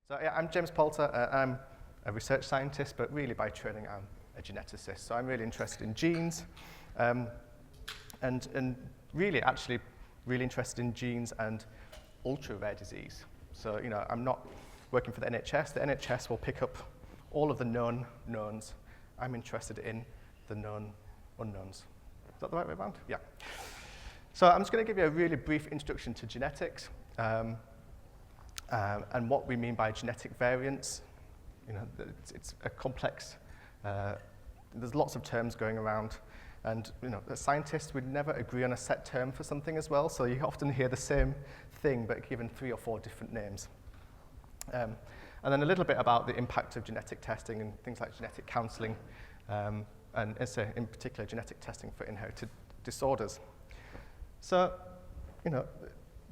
So yeah, I'm James Poulter. I'm a research scientist, but really by training I'm a geneticist. So I'm really interested in genes, and really actually really interested in genes and ultra-rare disease. So I'm not working for the NHS. The NHS will pick up all of the known knowns. I'm interested in the known unknowns. Is that the right way around? Yeah. So I'm just going to give you a really brief introduction to genetics. And what we mean by genetic variants. It's a complex, there's lots of terms going around, and as scientists would never agree on a set term for something as well, so you often hear the same thing but given 3 or 4 different names. And then a little bit about the impact of genetic testing and things like genetic counselling, and in particular genetic testing for inherited disorders. So,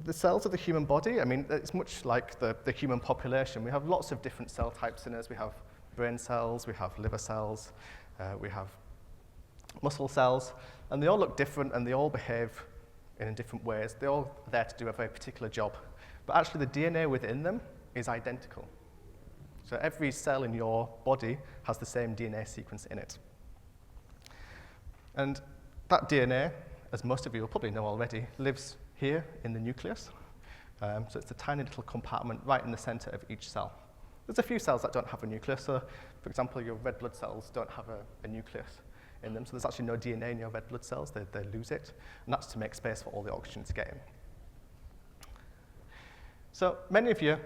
the cells of the human body, it's much like the human population. We have lots of different cell types in us. We have brain cells, we have liver cells, we have muscle cells, and they all look different and they all behave in different ways. They're all there to do a very particular job. But actually the DNA within them is identical. So every cell in your body has the same DNA sequence in it. And that DNA, as most of you will probably know already, lives here in the nucleus. So it's a tiny little compartment right in the center of each cell. There's a few cells that don't have a nucleus. So, for example, your red blood cells don't have a nucleus in them. So there's actually no DNA in your red blood cells. They lose it. And that's to make space for all the oxygen to get in. So many of you,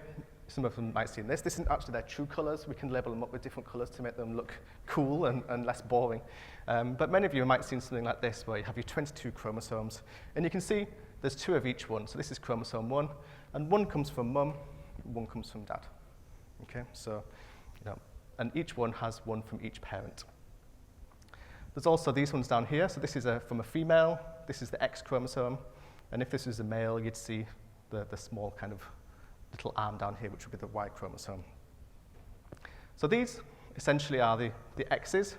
some of them might have seen this. This isn't actually their true colors. We can label them up with different colors to make them look cool and less boring. But many of you might have seen something like this, where you have your 22 chromosomes. And you can see there's 2 of each one. So this is chromosome 1, and 1 comes from mum, 1 comes from dad. Okay, so, and each one has 1 from each parent. There's also these ones down here. So this is from a female. This is the X chromosome. And if this is a male, you'd see the small kind of little arm down here, which would be the Y chromosome. So these essentially are the X's.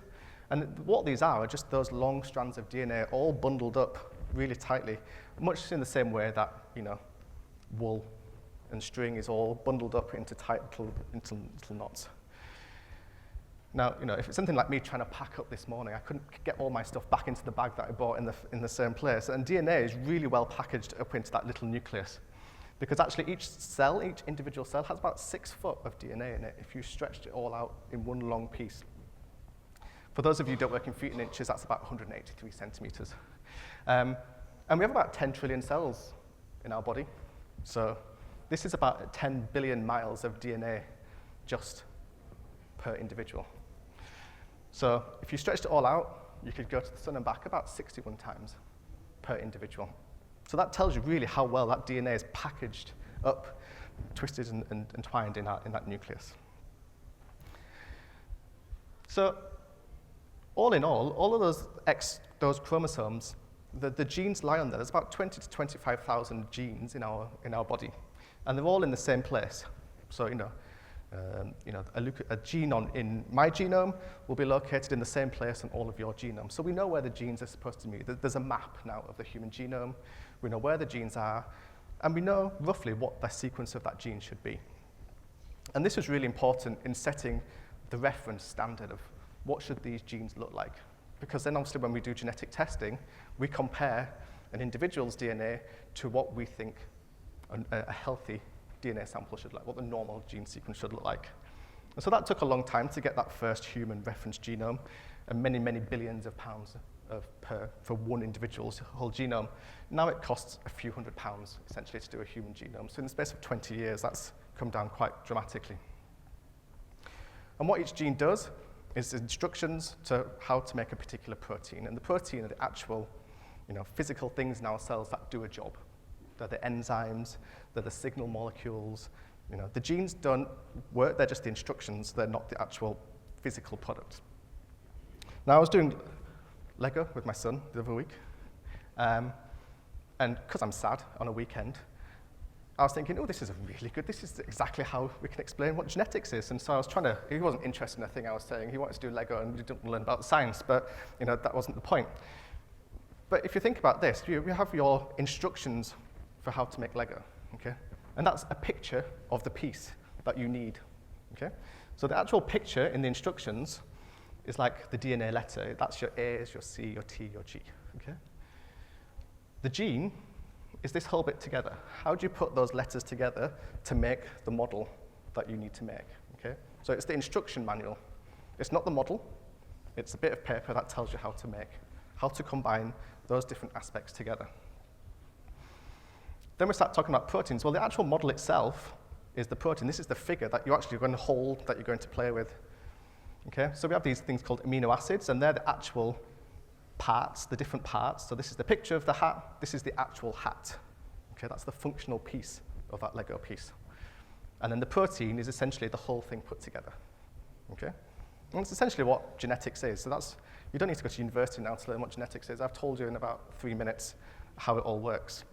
And what these are just those long strands of DNA all bundled up really tightly, much in the same way that, wool and string is all bundled up into tight little knots. Now, if it's something like me trying to pack up this morning, I couldn't get all my stuff back into the bag that I bought in the same place. And DNA is really well packaged up into that little nucleus, because actually each individual cell has about 6 foot of DNA in it if you stretched it all out in one long piece. For those of you who don't work in feet and inches, that's about 183 centimeters. And we have about 10 trillion cells in our body. So this is about 10 billion miles of DNA just per individual. So if you stretched it all out, you could go to the sun and back about 61 times per individual. So that tells you really how well that DNA is packaged up, twisted and twined in that nucleus. So all in all of those chromosomes, the genes lie on there. There's about 20 to 25,000 genes in our body, and they're all in the same place. So a gene in my genome will be located in the same place in all of your genomes. So we know where the genes are supposed to be. There's a map now of the human genome. We know where the genes are, and we know roughly what the sequence of that gene should be. And this was really important in setting the reference standard of what should these genes look like. Because then obviously when we do genetic testing, we compare an individual's DNA to what we think a healthy DNA sample should look like, what the normal gene sequence should look like. And so that took a long time to get that first human reference genome, and many, many billions of pounds for one individual's whole genome. Now it costs a few £100 essentially to do a human genome. So in the space of 20 years, that's come down quite dramatically. And what each gene does is instructions to how to make a particular protein. And the protein are the actual, physical things in our cells that do a job. They're the enzymes, they're the signal molecules. The genes don't work, they're just the instructions, they're not the actual physical product. Now I was doing Lego with my son the other week, and because I'm sad on a weekend, I was thinking, this is this is exactly how we can explain what genetics is. And so I was he wasn't interested in the thing I was saying. He wanted to do Lego and we didn't learn about the science, but that wasn't the point. But if you think about this, you have your instructions for how to make Lego, okay? And that's a picture of the piece that you need. Okay? So the actual picture in the instructions is like the DNA letter. That's your A's, your C, your T, your G. Okay? The gene is this whole bit together. How do you put those letters together to make the model that you need to make? Okay? So it's the instruction manual. It's not the model. It's a bit of paper that tells you how to combine those different aspects together. Then we start talking about proteins. Well, the actual model itself is the protein. This is the figure that you're actually going to hold, that you're going to play with. Okay? So we have these things called amino acids, and they're the actual parts, the different parts. So this is the picture of the hat. This is the actual hat. Okay? That's the functional piece of that Lego piece. And then the protein is essentially the whole thing put together. Okay? And it's essentially what genetics is. So you don't need to go to university now to learn what genetics is. I've told you in about 3 minutes how it all works.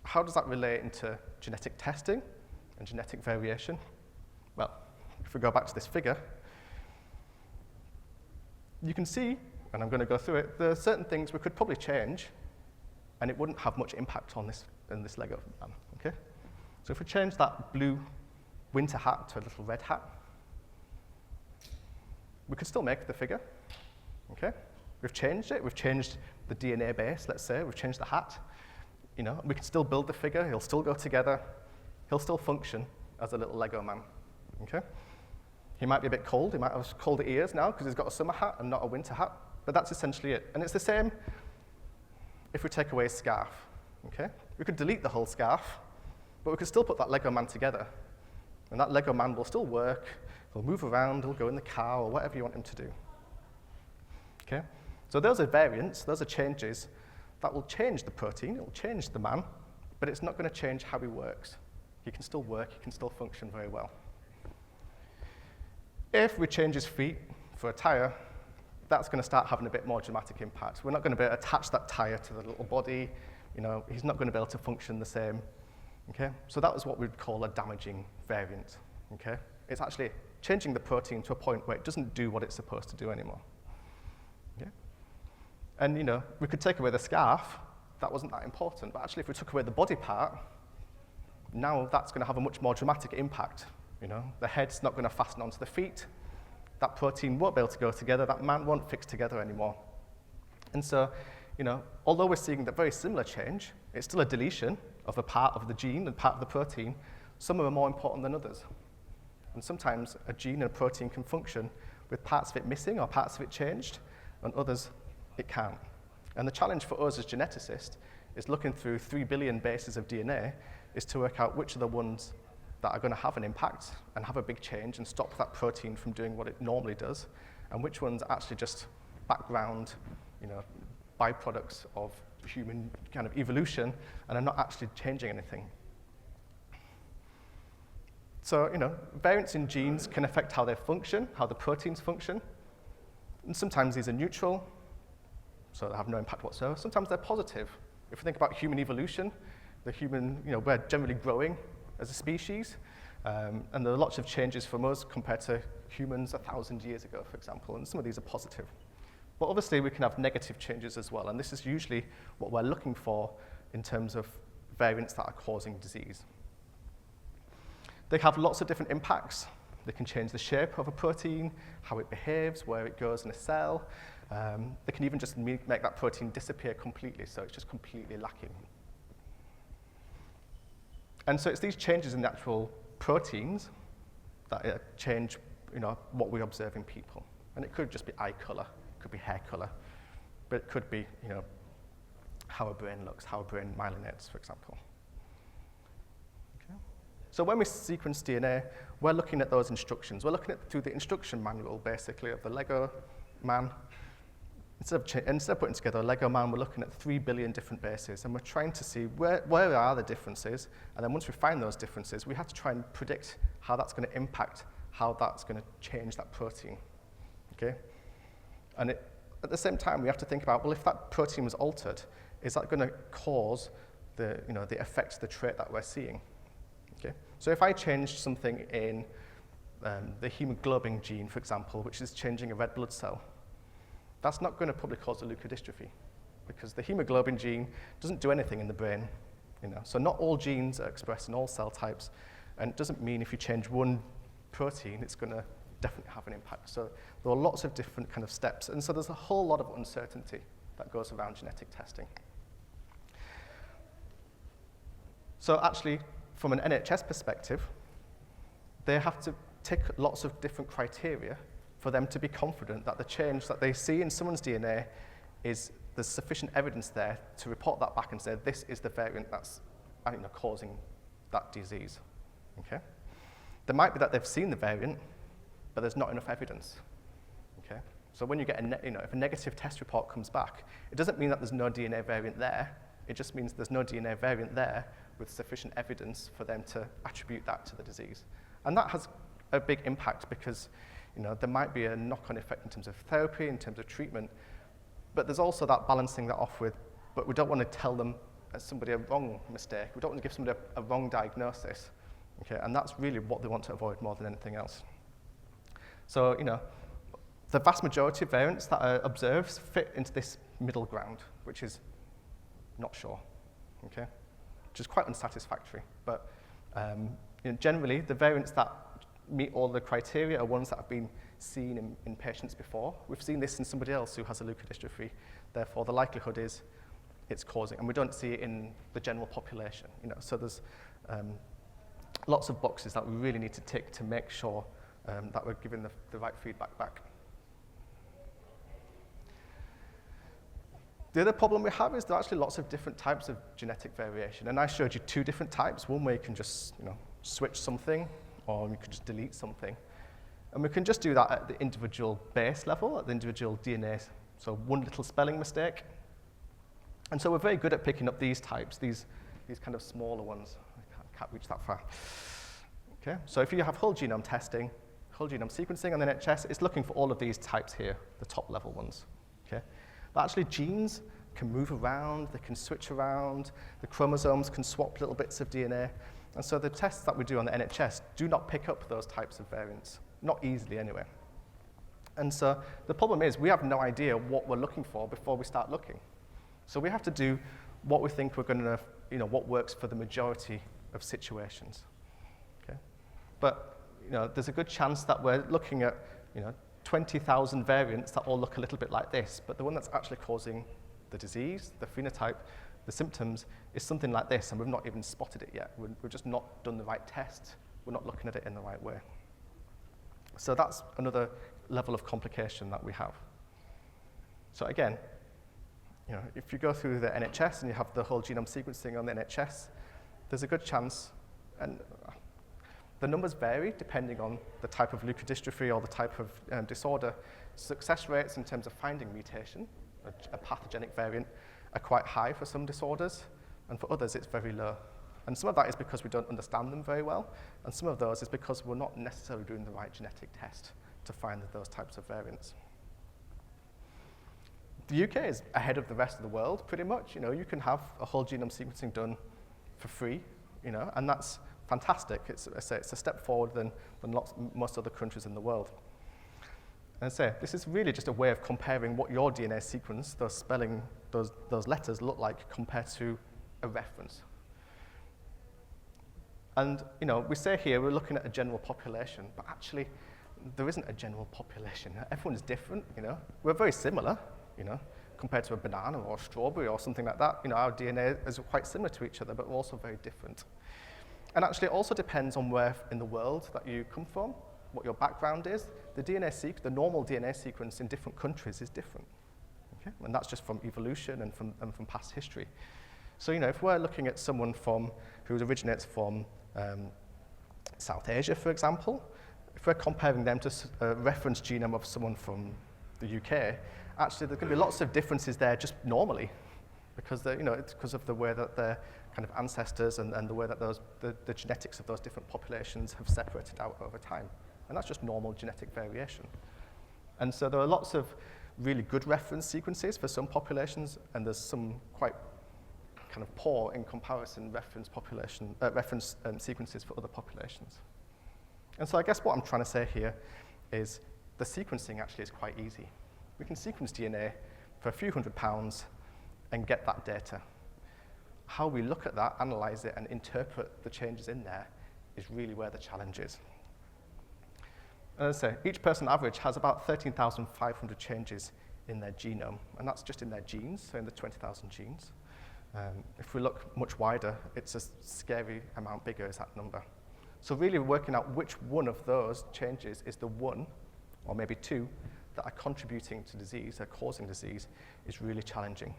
How does that relate into genetic testing and genetic variation? Well, if we go back to this figure, you can see, and I'm going to go through it, there are certain things we could probably change, and it wouldn't have much impact on this Lego man. Okay? So if we change that blue winter hat to a little red hat, we could still make the figure. Okay? We've changed it. We've changed the DNA base, let's say. We've changed the hat. You know, we can still build the figure. He'll still go together. He'll still function as a little Lego man. Okay? He might be a bit cold. He might have colder ears now because he's got a summer hat and not a winter hat. But that's essentially it. And it's the same if we take away his scarf. Okay? We could delete the whole scarf, but we could still put that Lego man together. And that Lego man will still work. He'll move around. He'll go in the car or whatever you want him to do. Okay? So those are variants. Those are changes that will change the protein. It will change the man, but it's not going to change how he works. He can still work. He can still function very well. If we change his feet for a tire, that's going to start having a bit more dramatic impact. We're not going to be able to attach that tire to the little body. You know, he's not going to be able to function the same. Okay? So that was what we'd call a damaging variant. Okay? It's actually changing the protein to a point where it doesn't do what it's supposed to do anymore. Okay? And you know, we could take away the scarf. That wasn't that important. But actually, if we took away the body part, now that's going to have a much more dramatic impact. You know, the head's not going to fasten onto the feet. That protein won't be able to go together. That man won't fix together anymore. And so, you know, although we're seeing that very similar change, it's still a deletion of a part of the gene and part of the protein. Some are more important than others. And sometimes a gene and a protein can function with parts of it missing or parts of it changed, and others it can't. And the challenge for us as geneticists is looking through 3 billion bases of DNA is to work out which are the ones that are going to have an impact and have a big change and stop that protein from doing what it normally does, and which ones are actually just background, you know, byproducts of human kind of evolution and are not actually changing anything. So, you know, variants in genes can affect how they function, how the proteins function. And sometimes these are neutral, so they have no impact whatsoever. Sometimes they're positive. If you think about human evolution, we're generally growing as a species, and there are lots of changes from us compared to humans 1,000 years ago, for example, and some of these are positive. But obviously, we can have negative changes as well, and this is usually what we're looking for in terms of variants that are causing disease. They have lots of different impacts. They can change the shape of a protein, how it behaves, where it goes in a cell. They can even just make that protein disappear completely, so it's just completely lacking. And so it's these changes in the actual proteins that change, you know, what we observe in people. And it could just be eye color, it could be hair color, but it could be, you know, how a brain looks, how a brain myelinates, for example. Okay. So when we sequence DNA, we're looking at those instructions. We're looking through the instruction manual, basically, of the Lego man. Instead of putting together a Lego man, we're looking at 3 billion different bases, and we're trying to see where are the differences, and then once we find those differences, we have to try and predict how that's going to impact, how that's going to change that protein. Okay? And at the same time, we have to think about, well, if that protein was altered, is that going to cause the effect, the trait that we're seeing? Okay? So if I changed something in the hemoglobin gene, for example, which is changing a red blood cell, that's not going to probably cause a leukodystrophy, because the hemoglobin gene doesn't do anything in the brain. You know? So not all genes are expressed in all cell types, And it doesn't mean if you change one protein, it's going to definitely have an impact. So there are lots of different kind of steps. And so there's a whole lot of uncertainty that goes around genetic testing. So actually, from an NHS perspective, they have to tick lots of different criteria for them to be confident that the change that they see in someone's DNA there's sufficient evidence there to report that back and say, this is the variant that's causing that disease. Okay? There might be that they've seen the variant, but there's not enough evidence. Okay? So when you get if a negative test report comes back, it doesn't mean that there's no DNA variant there. It just means there's no DNA variant there with sufficient evidence for them to attribute that to the disease. And that has a big impact because there might be a knock-on effect in terms of therapy, in terms of treatment, but there's also that balancing that off with, but we don't want to tell them somebody a wrong mistake. We don't want to give somebody a wrong diagnosis. Okay? And that's really what they want to avoid more than anything else. So, the vast majority of variants that are observed fit into this middle ground, which is not sure, okay? Which is quite unsatisfactory. But generally, the variants that meet all the criteria are ones that have been seen in patients before. We've seen this in somebody else who has a leukodystrophy. Therefore, the likelihood is it's causing, and we don't see it in the general population. So there's lots of boxes that we really need to tick to make sure that we're giving the right feedback back. The other problem we have is there are actually lots of different types of genetic variation, and I showed you two different types. One where you can just switch something, or you could just delete something. And we can just do that at the individual base level, at the individual DNA, so one little spelling mistake. And so we're very good at picking up these types, these kind of smaller ones. I can't reach that far. Okay, so if you have whole genome testing, whole genome sequencing on the NHS, it's looking for all of these types here, the top level ones. Okay? But actually genes can move around, they can switch around, the chromosomes can swap little bits of DNA. And so the tests that we do on the NHS do not pick up those types of variants, not easily anyway. And so the problem is we have no idea what we're looking for before we start looking. So we have to do what we think we're going to, what works for the majority of situations. Okay? But there's a good chance that we're looking at 20,000 variants that all look a little bit like this, but the one that's actually causing the disease, the phenotype, the symptoms is something like this, and we've not even spotted it yet. We've just not done the right test. We're not looking at it in the right way. So that's another level of complication that we have. So again, if you go through the NHS and you have the whole genome sequencing on the NHS, there's a good chance, and the numbers vary depending on the type of leukodystrophy or the type of disorder. Success rates in terms of finding mutation, a pathogenic variant, are quite high for some disorders, and for others it's very low. And some of that is because we don't understand them very well, and some of those is because we're not necessarily doing the right genetic test to find those types of variants. The UK is ahead of the rest of the world, pretty much. You can have a whole genome sequencing done for free, and that's fantastic. It's a step forward than most other countries in the world. And this is really just a way of comparing what your DNA sequence, those letters look like compared to a reference. And we say here we're looking at a general population, but actually there isn't a general population. Everyone's different. We're very similar. Compared to a banana or a strawberry or something like that, our DNA is quite similar to each other, but we're also very different. And actually, it also depends on where in the world that you come from, what your background is. The normal DNA sequence in different countries is different. Okay? And that's just from evolution and from past history. So, if we're looking at someone who originates from South Asia, for example, if we're comparing them to a reference genome of someone from the UK, actually there's going to be lots of differences there just normally, because it's because of the way that their kind of ancestors and the way that the genetics of those different populations have separated out over time. And that's just normal genetic variation. And so there are lots of really good reference sequences for some populations, and there's some quite kind of poor in comparison reference sequences for other populations. And so I guess what I'm trying to say here is the sequencing actually is quite easy. We can sequence DNA for a few £100 and get that data. How we look at that, analyze it, and interpret the changes in there is really where the challenge is. And as I say, each person on average has about 13,500 changes in their genome, and that's just in their genes, so in the 20,000 genes. If we look much wider, it's a scary amount bigger is that number. So really working out which one of those changes is the one, or maybe two, that are contributing to disease, are causing disease, is really challenging.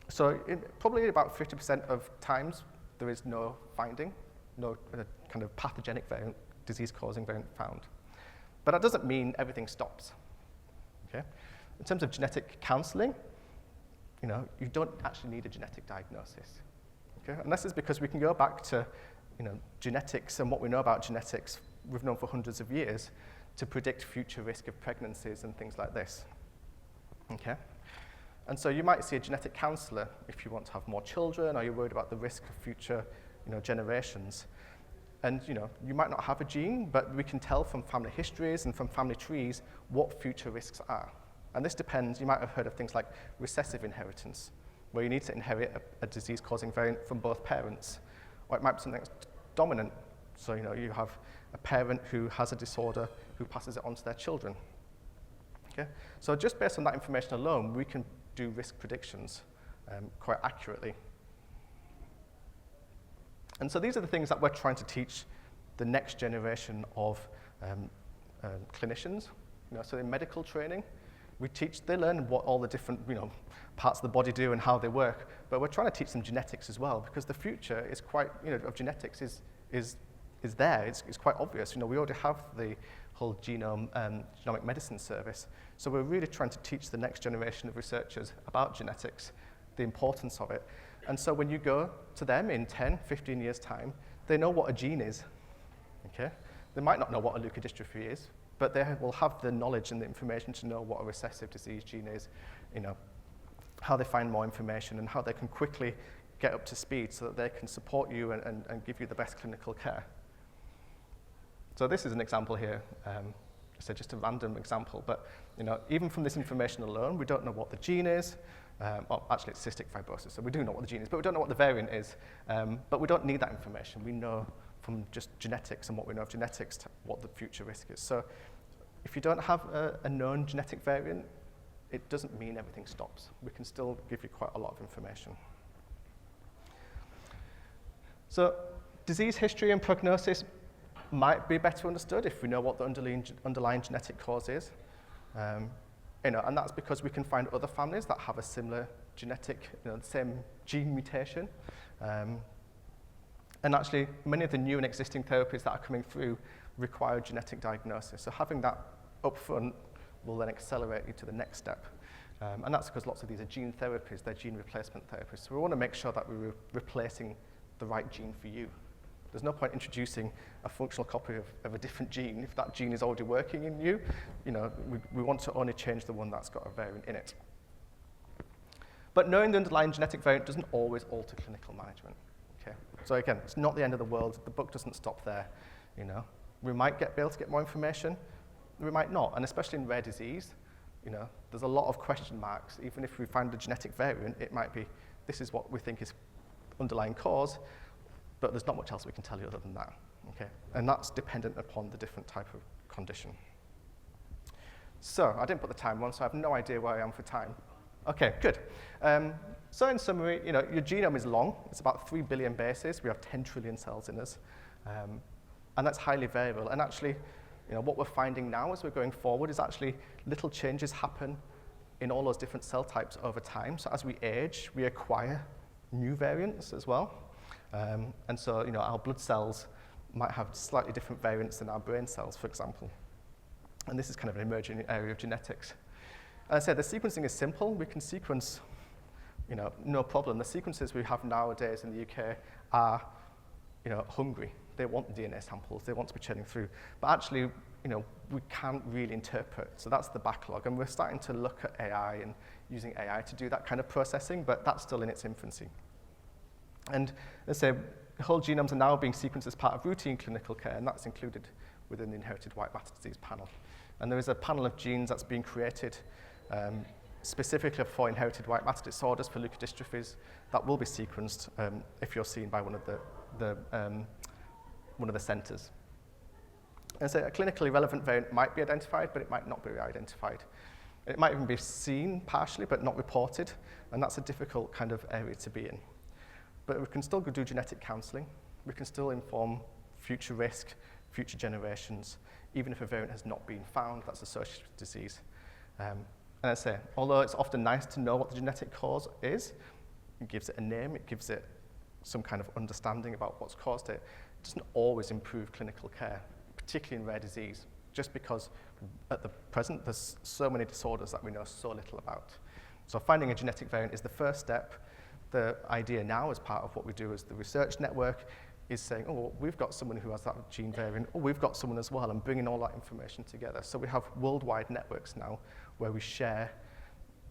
So probably about 50% of times, there is no finding, no kind of pathogenic variant, disease-causing variant found. But that doesn't mean everything stops. Okay? In terms of genetic counseling, you don't actually need a genetic diagnosis. Okay? And this is because we can go back to genetics and what we know about genetics we've known for hundreds of years to predict future risk of pregnancies and things like this. Okay? And so you might see a genetic counselor if you want to have more children or you're worried about the risk of future generations. And you might not have a gene, but we can tell from family histories and from family trees what future risks are. And this depends, you might have heard of things like recessive inheritance, where you need to inherit a disease-causing variant from both parents. Or it might be something that's dominant. So you have a parent who has a disorder who passes it on to their children. Okay? So just based on that information alone, we can do risk predictions quite accurately. And so these are the things that we're trying to teach the next generation of clinicians. So in medical training, they learn what all the different parts of the body do and how they work, but we're trying to teach them genetics as well, because the future is quite, of genetics is there. It's quite obvious. We already have the whole genomic medicine service. So we're really trying to teach the next generation of researchers about genetics, the importance of it. And so when you go to them in 10, 15 years' time, they know what a gene is. Okay? They might not know what a leukodystrophy is, but they will have the knowledge and the information to know what a recessive disease gene is, how they find more information and how they can quickly get up to speed so that they can support you and give you the best clinical care. So this is an example here. So just a random example, but even from this information alone, we don't know what the gene is. Well, actually, it's cystic fibrosis, so we do know what the gene is, but we don't know what the variant is. But we don't need that information. We know from just genetics and what we know of genetics what the future risk is. So if you don't have a known genetic variant, it doesn't mean everything stops. We can still give you quite a lot of information. So disease history and prognosis might be better understood if we know what the underlying genetic cause is. And that's because we can find other families that have a similar genetic, the same gene mutation. And actually, many of the new and existing therapies that are coming through require genetic diagnosis. So having that up front will then accelerate you to the next step. And that's because lots of these are gene therapies, they're gene replacement therapies. So we want to make sure that we're replacing the right gene for you. There's no point introducing a functional copy of a different gene if that gene is already working in you. We want to only change the one that's got a variant in it. But knowing the underlying genetic variant doesn't always alter clinical management. Okay? So again, it's not the end of the world. The book doesn't stop there. We might be able to get more information. We might not. And especially in rare disease, there's a lot of question marks. Even if we find a genetic variant, it might be, this is what we think is underlying cause, but there's not much else we can tell you other than that. Okay? And that's dependent upon the different type of condition. So I didn't put the time on, so I have no idea where I am for time. Okay, good. So in summary, your genome is long. It's about 3 billion bases. We have 10 trillion cells in us. And that's highly variable. And actually, what we're finding now as we're going forward is actually little changes happen in all those different cell types over time. So as we age, we acquire new variants as well. And so, our blood cells might have slightly different variants than our brain cells, for example. And this is kind of an emerging area of genetics. As I said, the sequencing is simple. We can sequence, no problem. The sequences we have nowadays in the UK are, hungry. They want the DNA samples. They want to be churning through. But actually, we can't really interpret. So that's the backlog. And we're starting to look at AI and using AI to do that kind of processing, but that's still in its infancy. And as I say, whole genomes are now being sequenced as part of routine clinical care, and that's included within the inherited white matter disease panel. And there is a panel of genes that's being created specifically for inherited white matter disorders, for leukodystrophies, that will be sequenced if you're seen by one of the one of the centers. And so a clinically relevant variant might be identified, but it might not be identified. It might even be seen partially, but not reported, and that's a difficult kind of area to be in. But we can still go do genetic counselling. We can still inform future risk, future generations, even if a variant has not been found that's associated with disease. And I say, although it's often nice to know what the genetic cause is, it gives it a name, it gives it some kind of understanding about what's caused it, it doesn't always improve clinical care, particularly in rare disease, just because at the present there's so many disorders that we know so little about. So finding a genetic variant is the first step. The idea now, as part of what we do as the research network, is saying, oh, well, we've got someone who has that gene variant, oh, we've got someone as well, and bringing all that information together. So we have worldwide networks now where we share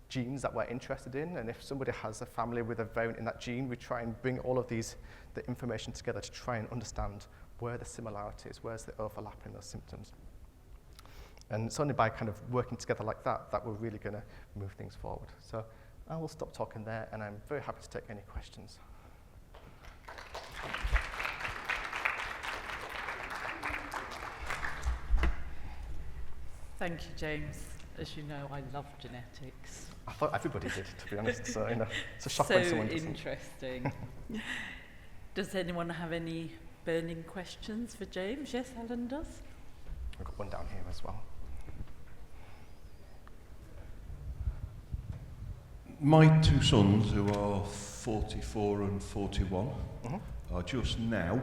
genes that we're interested in, and if somebody has a family with a variant in that gene, we try and bring all of the information together to try and understand where the similarities, where's the overlap in those symptoms. And it's only by kind of working together like that that we're really going to move things forward. So I will stop talking there, and I'm very happy to take any questions. Thank you, James. As you know, I love genetics. I thought everybody did, to be honest. So, it's a shock when someone doesn't. So interesting. Does anyone have any burning questions for James? Yes, Helen does. We've got one down here as well. My two sons, who are 44 and 41, are just now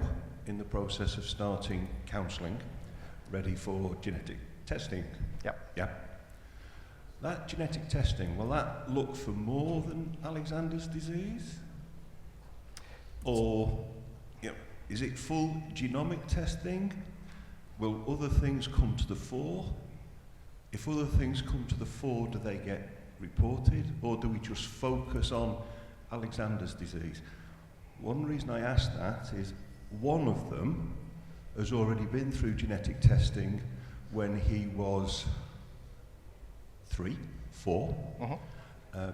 in the process of starting counselling, ready for genetic testing. Yep. Yeah. That genetic testing, will that look for more than Alexander's disease? Or is it full genomic testing? Will other things come to the fore? If other things come to the fore, do they get reported, or do we just focus on Alexander's disease? One reason I ask that is one of them has already been through genetic testing when he was 3, 4,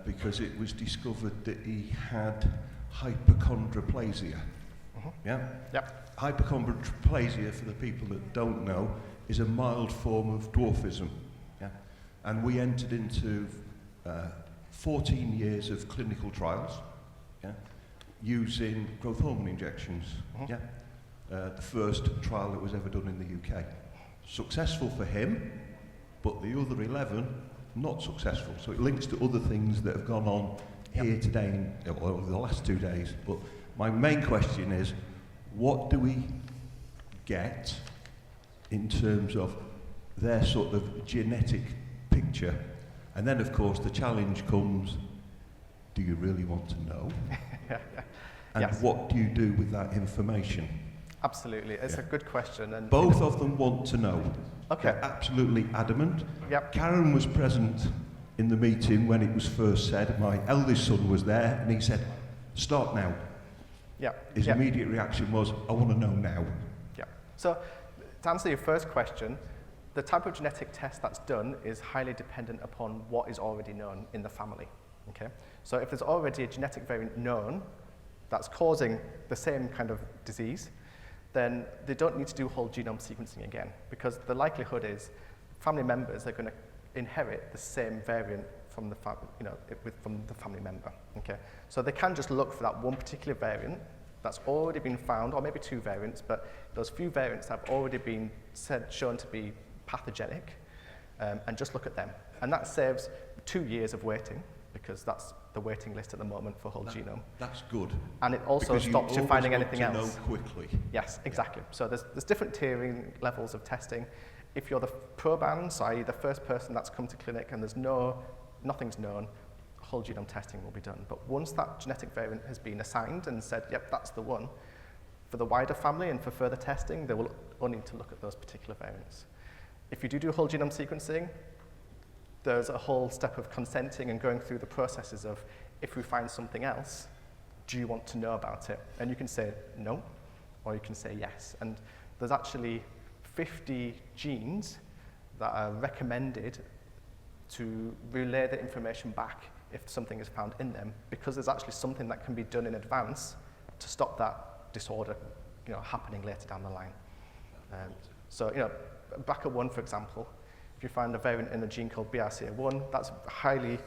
because it was discovered that he had hypochondroplasia. Yeah? Yep. Hypochondroplasia, for the people that don't know, is a mild form of dwarfism. Yeah? And we entered into 14 years of clinical trials, using growth hormone injections. The first trial that was ever done in the UK. Successful for him, but the other 11 not successful. So it links to other things that have gone on here today, or over the last 2 days. But my main question is, what do we get in terms of their sort of genetic picture? And then, of course, the challenge comes, do you really want to know? And what do you do with that information? Absolutely, it's a good question. And both of them want to know. Okay. They're absolutely adamant. Yep. Karen was present in the meeting when it was first said. My eldest son was there, and he said, start now. His immediate reaction was, I want to know now. So, to answer your first question, the type of genetic test that's done is highly dependent upon what is already known in the family. Okay? So if there's already a genetic variant known that's causing the same kind of disease, then they don't need to do whole genome sequencing again, because the likelihood is family members are going to inherit the same variant from the, from the family member. Okay? So they can just look for that one particular variant that's already been found, or maybe 2 variants, but those few variants have already been shown to be pathogenic, and just look at them. And that saves 2 years of waiting, because that's the waiting list at the moment for whole genome. That's good. And it also stops you finding anything else. Know quickly. Yes, exactly. So there's different tiering levels of testing. If you're the proband, so i.e. the first person that's come to clinic and there's nothing's known, whole genome testing will be done. But once that genetic variant has been assigned and said, yep, that's the one, for the wider family and for further testing, they will only need to look at those particular variants. If you do whole genome sequencing, there's a whole step of consenting and going through the processes of, if we find something else, do you want to know about it? And you can say no, or you can say yes. And there's actually 50 genes that are recommended to relay the information back if something is found in them, because there's actually something that can be done in advance to stop that disorder happening later down the line. So, BRCA1, for example, if you find a variant in a gene called BRCA1, that's highly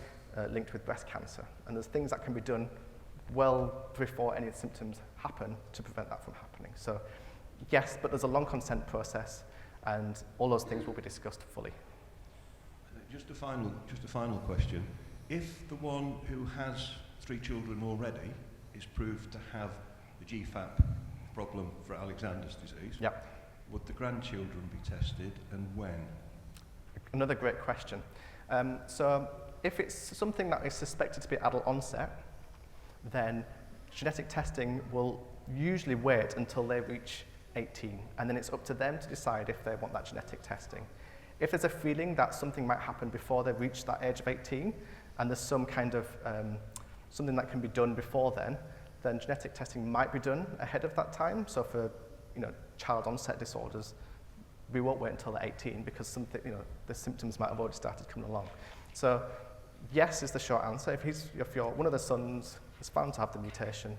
linked with breast cancer. And there's things that can be done well before any symptoms happen to prevent that from happening. So, yes, but there's a long consent process, and all those things will be discussed fully. Just a final question. If the one who has 3 children already is proved to have the GFAP problem for Alexander's disease, Yep. would the grandchildren be tested, and when? Another great question. So if it's something that is suspected to be adult onset, then genetic testing will usually wait until they reach 18, and then it's up to them to decide if they want that genetic testing. If there's a feeling that something might happen before they reach that age of 18, and there's some kind of something that can be done before then genetic testing might be done ahead of that time. So for child onset disorders, we won't wait until they're 18 because the symptoms might have already started coming along. So yes is the short answer. If one of the sons is found to have the mutation,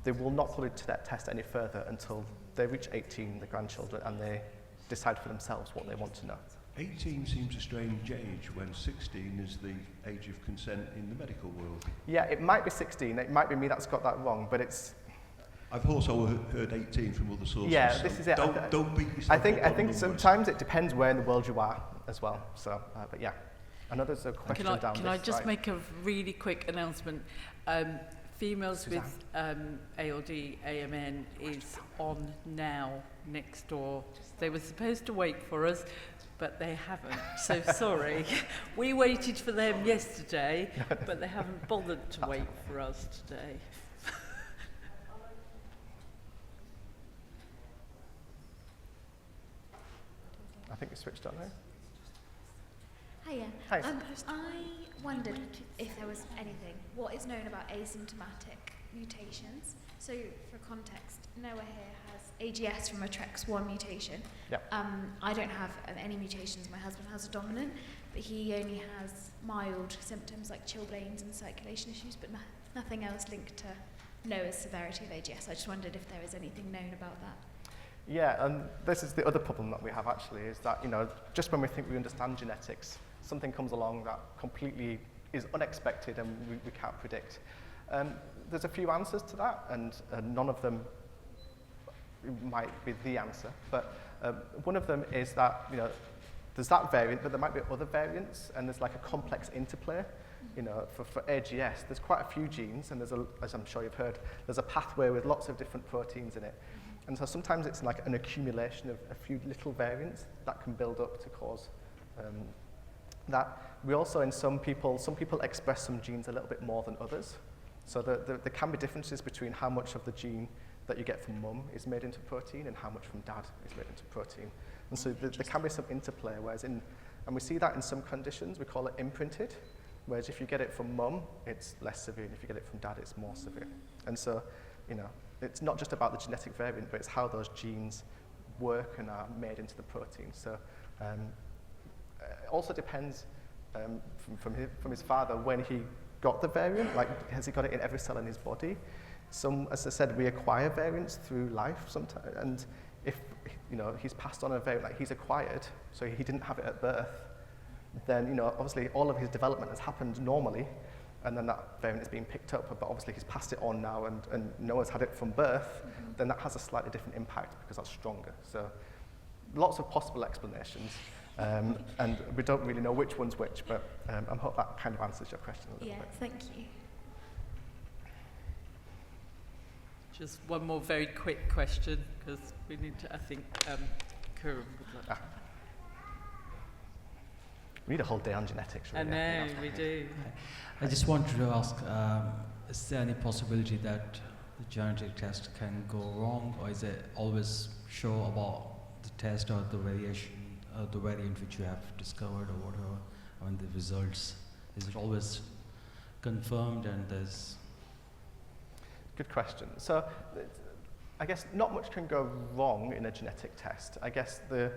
they will not put it to that test any further until they reach 18, the grandchildren, and they decide for themselves what they want to know. 18 seems a strange age when 16 is the age of consent in the medical world. Yeah, it might be 16. It might be me that's got that wrong, but it's... I've also heard 18 from other sources. Yeah, so this is it. Don't beat yourself I up think on numbers. sometimes it depends where in the world you are as well. So, but yeah. I know there's a question down this Can I just side. make a really quick announcement? Females with ALD, AMN is on now next door. They were supposed to wait for us, but they haven't. So sorry. We waited for them yesterday, but they haven't bothered to wait for us today. I think you switched on there. Hiya. Hi. I wondered if there was what is known about asymptomatic mutations. So for context, Noah here has AGS from a TREX1 mutation. Yep. I don't have any mutations. My husband has a dominant, but he only has mild symptoms like chilblains and circulation issues, but nothing else linked to Noah's severity of AGS. I just wondered if there is anything known about that. Yeah, and this is the other problem that we have actually, is that, just when we think we understand genetics, something comes along that completely is unexpected and we can't predict. There's a few answers to that, and none of them might be the answer, but one of them is that, there's that variant, but there might be other variants, and there's like a complex interplay. For AGS, there's quite a few genes, and as I'm sure you've heard, there's a pathway with lots of different proteins in it. And so sometimes it's like an accumulation of a few little variants that can build up to cause that. We also, in some people express some genes a little bit more than others. So there can be differences between how much of the gene that you get from mum is made into protein and how much from dad is made into protein. And so there can be some interplay, and we see that in some conditions, we call it imprinted, whereas if you get it from mum, it's less severe, and if you get it from dad, it's more severe. And so, it's not just about the genetic variant, but it's how those genes work and are made into the protein. So it also depends from his father when he got the variant, like has he got it in every cell in his body? As I said, we acquire variants through life sometimes, and if he's passed on a variant like he's acquired, so he didn't have it at birth, then obviously all of his development has happened normally, and then that variant is being picked up, but obviously he's passed it on now, and Noah's had it from birth, then that has a slightly different impact because that's stronger. So lots of possible explanations, and we don't really know which one's which, but I hope that kind of answers your question a little bit. Thank you. Just one more very quick question, because we need to, I think, Karen would like. We need a whole day on genetics, really. I know, we do. I just wanted to ask, is there any possibility that the genetic test can go wrong, or is it always sure about the test or the variation, the variant which you have discovered or whatever, the results? Is it always confirmed and there's... Good question. So I guess not much can go wrong in a genetic test. I guess the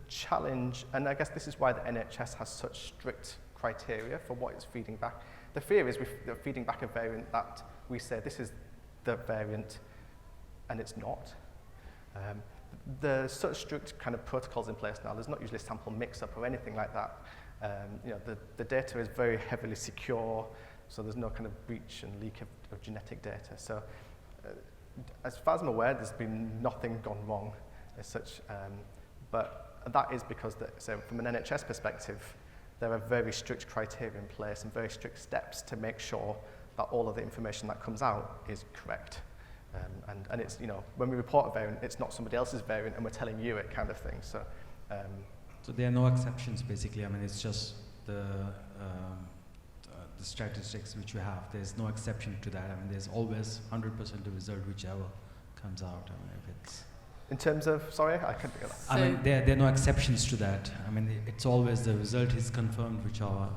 challenge, and I guess this is why the NHS has such strict criteria for what it's feeding back. The fear is we're feeding back a variant that we say this is the variant, and it's not. there's such strict kind of protocols in place now. There's not usually sample mix-up or anything like that. You know, the data is very heavily secure, so there's no kind of breach and leak of genetic data. So as far as I'm aware, there's been nothing gone wrong as such. But that is because, so from an NHS perspective, there are very strict criteria in place and very strict steps to make sure that all of the information that comes out is correct. And it's, you know, when we report a variant, it's not somebody else's variant and we're telling you it kind of thing. So there are no exceptions, basically. I mean, it's just the statistics which you have. There's no exception to that. I mean, there's always 100% the result whichever comes out. I mean, if it's... In terms of, sorry, I couldn't get that. I mean, there are no exceptions to that. I mean, it's always the result is confirmed whichever...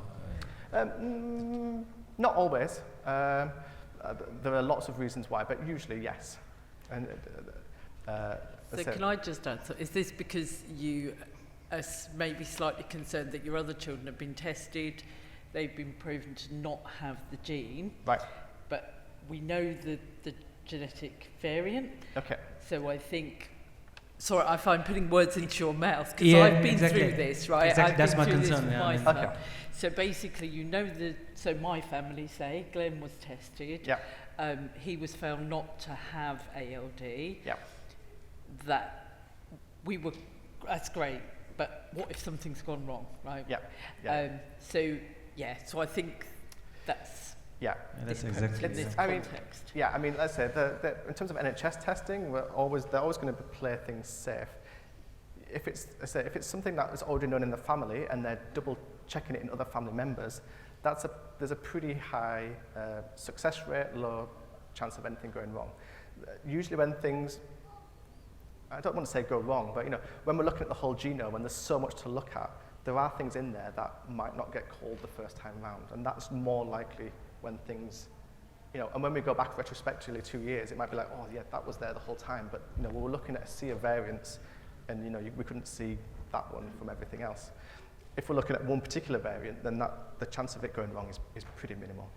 Not always. There are lots of reasons why, but usually yes. And so can I just answer? Is this because you are maybe slightly concerned that your other children have been tested, they've been proven to not have the gene, right? But we know the genetic variant. Okay. So I think. Sorry, I find putting words into your mouth because Yeah, I've been exactly. through this, right? Exactly. I've That's been my through concern. this Yeah, with I my mean- son. So basically, you know so my family say Glenn was tested. Yeah. He was found not to have ALD. Yeah. That we were. That's great, but what if something's gone wrong, right? Yeah. Yeah. So I think that's. Yeah. that's in exactly. this I mean, context. yeah, I mean, let's say in terms of NHS testing, they're always going to play things safe. If it's something that is already known in the family and they're double checking it in other family members, there's a pretty high success rate, low chance of anything going wrong. Usually when things, I don't want to say go wrong, but you know, when we're looking at the whole genome and there's so much to look at, there are things in there that might not get called the first time round, and that's more likely when things, you know, and when we go back retrospectively 2 years, it might be like, oh yeah, that was there the whole time, but you know, we were looking at a sea of variants, and you know, we couldn't see that one from everything else. If we're looking at one particular variant, then the chance of it going wrong is pretty minimal.